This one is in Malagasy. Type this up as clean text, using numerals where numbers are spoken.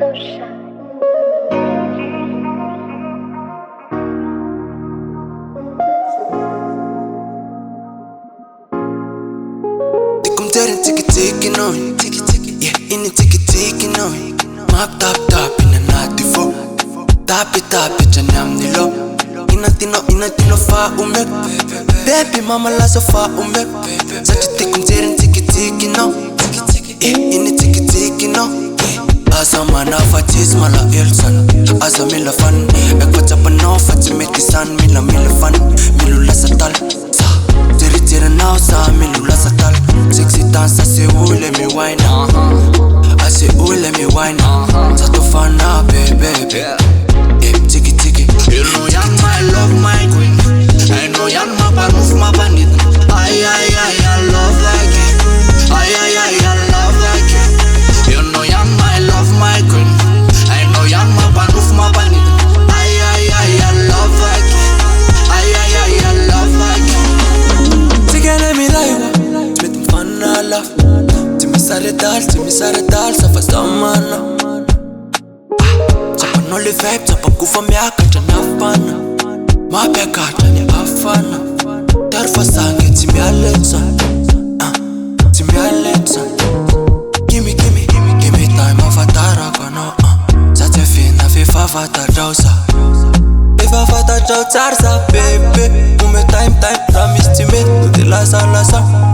so shy. Tiki no, yeah, in the tiki no. Mark tap in a natty fo. Tap it, janam nilo. Inatino fa umek. Baby mama la so fa umek. Such a tiki no. Yeah, in the tiki no. Asa mana fatis mala ilsan. Asa mila fan. Ek what's up and off, fati make it san. Mila fan. Milula satal. Tiri now sa milula satal. Sexy dance, I say, oh, let me wine. I say, oh, let me wine. Sato fana, baby. Yeah, tiki. You know you're my love, my queen. I know you're my bar, move my bandit. I love like it. I love like it. You know you're my love, my queen. I know you're my bar, move my bandit. I love like it. I love like it. Together me like love. Timi sare dal, sa fa samana. Chapa no le vibe, chapa kufa miaka chana fana. Mapeka chani afana. Tarfa sange timi aletsa. Give me time avatara kono. Zate fina fifa vata jausa. Fifa vata jausarsa baby. Ume time, promise to me. Tuti lasa.